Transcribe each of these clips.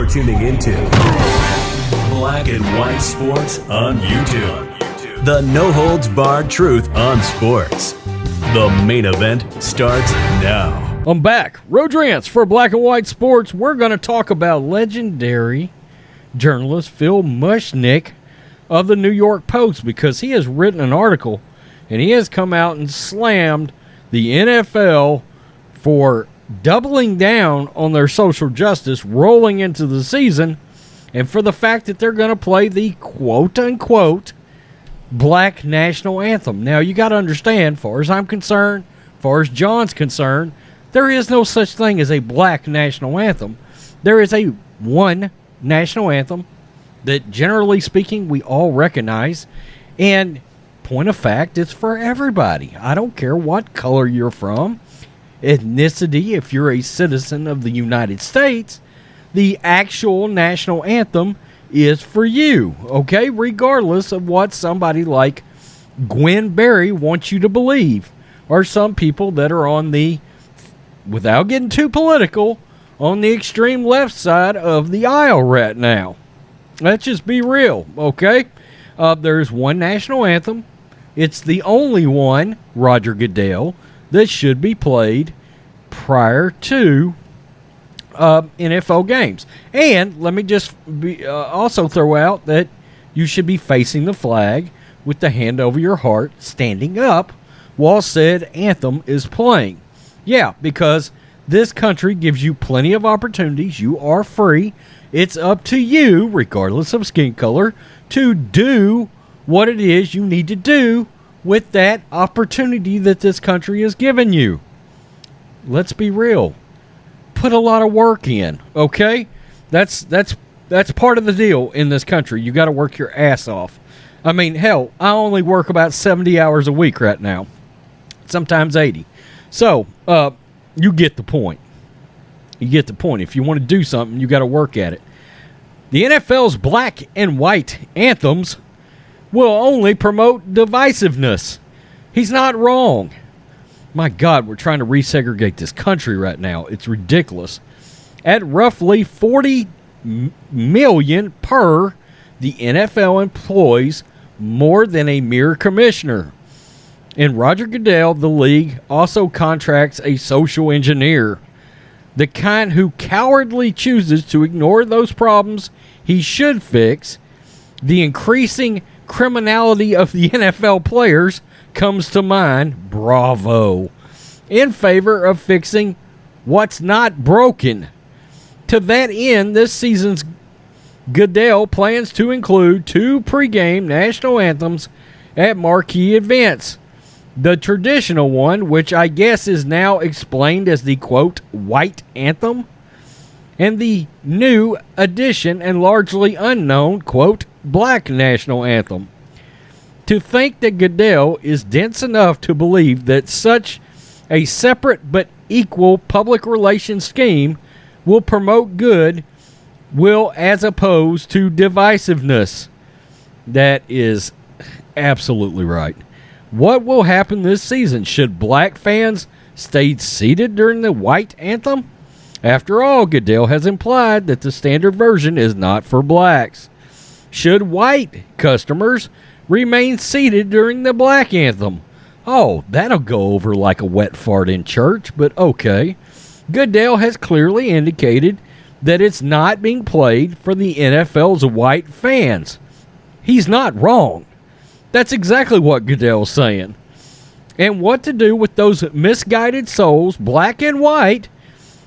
You're tuning into Black and White Sports on YouTube. The no-holds-barred truth on sports. The main event starts now. I'm back. Rodrance for Black and White Sports. We're going to talk about legendary journalist Phil Mushnick of the New York Post, because he has written an article and he has come out and slammed the NFL for doubling down on their social justice rolling into the season, and for the fact that they're going to play the quote-unquote Black National Anthem. Now, you got to understand, far as I'm concerned, far as John's concerned, there is no such thing as a Black National Anthem. There is a one national anthem that, generally speaking, we all recognize, and point of fact, it's for everybody. I don't care what color you're from, ethnicity, if you're a citizen of the United States, the actual national anthem is for you, okay? Regardless of what somebody like Gwen Berry wants you to believe, or some people that are on the, without getting too political, on the extreme left side of the aisle right now. Let's just be real, okay? There's one national anthem. It's the only one, Roger Goodell, that should be played prior to NFL games. And let me just also throw out that you should be facing the flag with the hand over your heart, standing up while said anthem is playing. Yeah, because this country gives you plenty of opportunities. You are free. It's up to you, regardless of skin color, to do what it is you need to do with that opportunity that this country has given you. Let's be real. Put a lot of work in, okay? That's part of the deal in this country. You got to work your ass off. I mean, hell, I only work about 70 hours a week right now, sometimes 80. So, you get the point. You get the point. If you want to do something, you got to work at it. The NFL's black and white anthems will only promote divisiveness. He's not wrong. My God, we're trying to resegregate this country right now. It's ridiculous. At roughly $40 million per, the NFL employs more than a mere commissioner. And Roger Goodell, the league, also contracts a social engineer, the kind who cowardly chooses to ignore those problems he should fix. The increasing criminality of the NFL players comes to mind, bravo, in favor of fixing what's not broken. To that end, this season's Goodell plans to include 2 pregame national anthems at marquee events. The traditional one, which I guess is now explained as the, quote, white anthem, and the new addition and largely unknown, quote, black national anthem. To think that Goodell is dense enough to believe that such a separate but equal public relations scheme will promote good will as opposed to divisiveness. That is absolutely right. What will happen this season? Should black fans stay seated during the white anthem? After all, Goodell has implied that the standard version is not for blacks. Should white customers remain seated during the black anthem? Oh, that'll go over like a wet fart in church, but okay. Goodell has clearly indicated that it's not being played for the NFL's white fans. He's not wrong. That's exactly what Goodell's saying. And what to do with those misguided souls, black and white,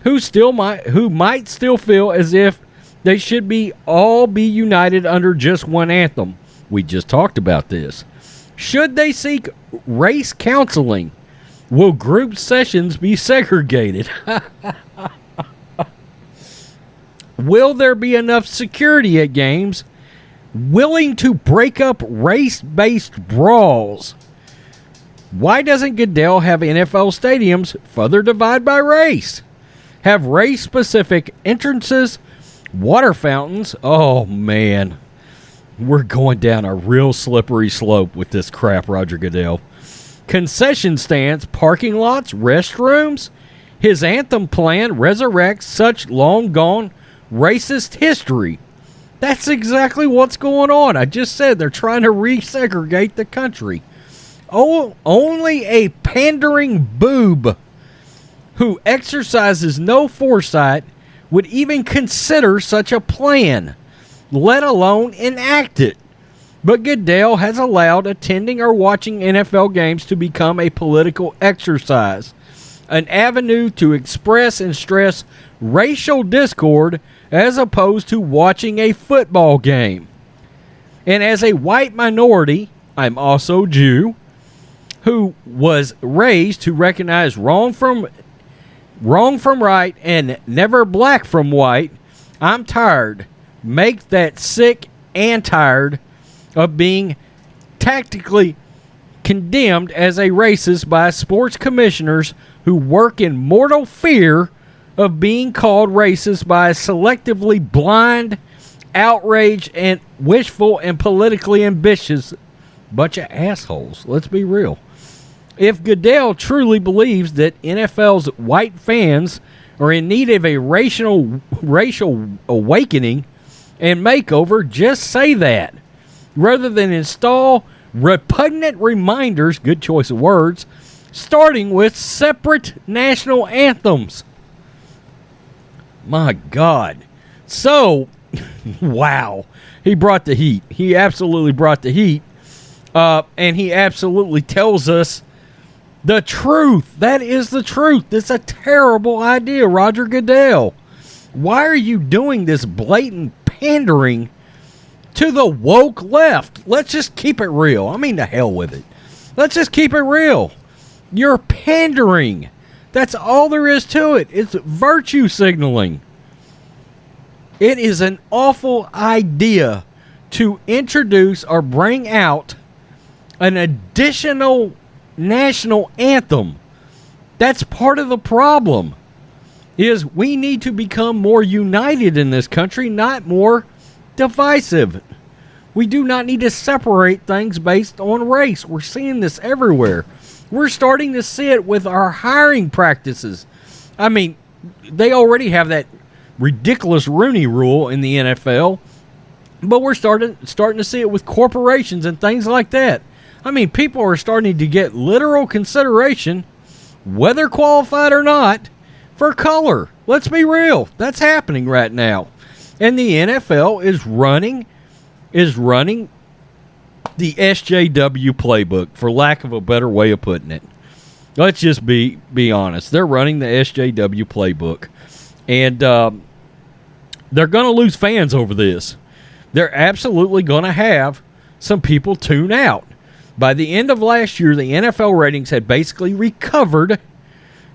who might still feel as if they should all be united under just one anthem. We just talked about this. Should they seek race counseling? Will group sessions be segregated? Will there be enough security at games willing to break up race-based brawls? Why doesn't Goodell have NFL stadiums further divided by race? Have race-specific entrances, water fountains? Oh, man. We're going down a real slippery slope with this crap, Roger Goodell. Concession stands, parking lots, restrooms. His anthem plan resurrects such long-gone racist history. That's exactly what's going on. I just said they're trying to resegregate the country. Oh, only a pandering boob who exercises no foresight would even consider such a plan, let alone enact it. But Goodell has allowed attending or watching NFL games to become a political exercise, an avenue to express and stress racial discord as opposed to watching a football game. And as a white minority, I'm also Jew, who was raised to recognize wrong from right and never black from white, I'm tired. Make that sick and tired of being tactically condemned as a racist by sports commissioners who work in mortal fear of being called racist by a selectively blind, outraged, and wishful and politically ambitious bunch of assholes. Let's be real. If Goodell truly believes that NFL's white fans are in need of a racial awakening and makeover, just say that, rather than install repugnant reminders, good choice of words, starting with separate national anthems. My God. So, wow. He brought the heat. He absolutely brought the heat. And he absolutely tells us the truth. That is the truth. It's a terrible idea, Roger Goodell. Why are you doing this blatant pandering to the woke left? Let's just keep it real. I mean, to hell with it. Let's just keep it real. You're pandering. That's all there is to it. It's virtue signaling. It is an awful idea to introduce or bring out an additional national anthem. That's part of the problem. Is we need to become more united in this country, not more divisive. We do not need to separate things based on race. We're seeing this everywhere. We're starting to see it with our hiring practices. I mean, they already have that ridiculous Rooney Rule in the NFL, but we're starting to see it with corporations and things like that. I mean, people are starting to get literal consideration, whether qualified or not, for color. Let's be real. That's happening right now. And the NFL is running the SJW playbook, for lack of a better way of putting it. Let's just be honest. They're running the SJW playbook. And they're going to lose fans over this. They're absolutely going to have some people tune out. By the end of last year, the NFL ratings had basically recovered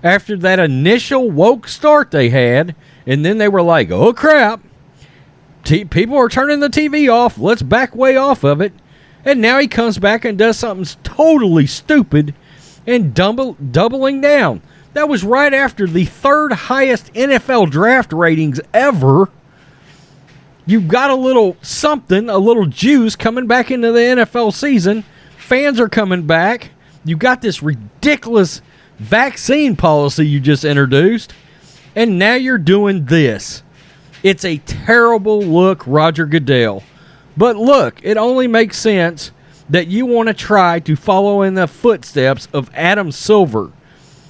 after that initial woke start they had. And then they were like, oh, crap. People are turning the TV off. Let's back way off of it. And now he comes back and does something totally stupid and doubling down. That was right after the third highest NFL draft ratings ever. You've got a little something, a little juice coming back into the NFL season. Fans are coming back. You got this ridiculous vaccine policy you just introduced. And now you're doing this. It's a terrible look, Roger Goodell. But look, it only makes sense that you want to try to follow in the footsteps of Adam Silver.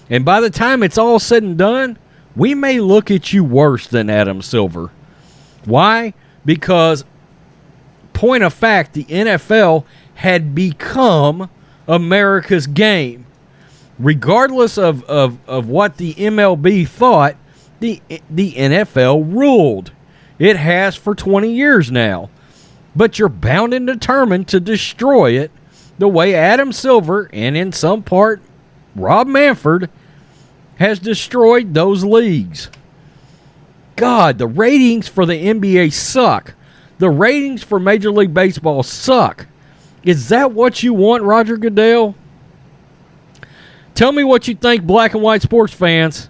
And by the time it's all said and done, we may look at you worse than Adam Silver. Why? Because, point of fact, the NFL had become America's game. Regardless of what the MLB thought, the NFL ruled. It has for 20 years now. But you're bound and determined to destroy it the way Adam Silver, and in some part Rob Manfred, has destroyed those leagues. God, the ratings for the NBA suck. The ratings for Major League Baseball suck. Is that what you want, Roger Goodell? Tell me what you think, black and white sports fans.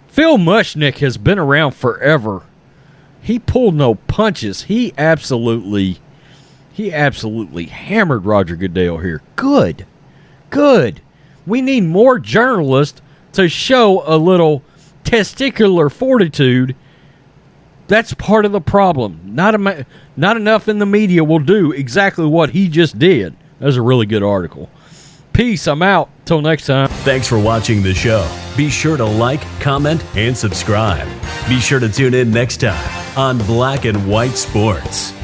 Phil Mushnick has been around forever. He pulled no punches. He absolutely hammered Roger Goodell here. Good. We need more journalists to show a little testicular fortitude That's part of the problem. Not enough in the media will do exactly what he just did. That was a really good article. Peace. I'm out. Till next time. Thanks for watching the show. Be sure to like, comment, and subscribe. Be sure to tune in next time on Black and White Sports.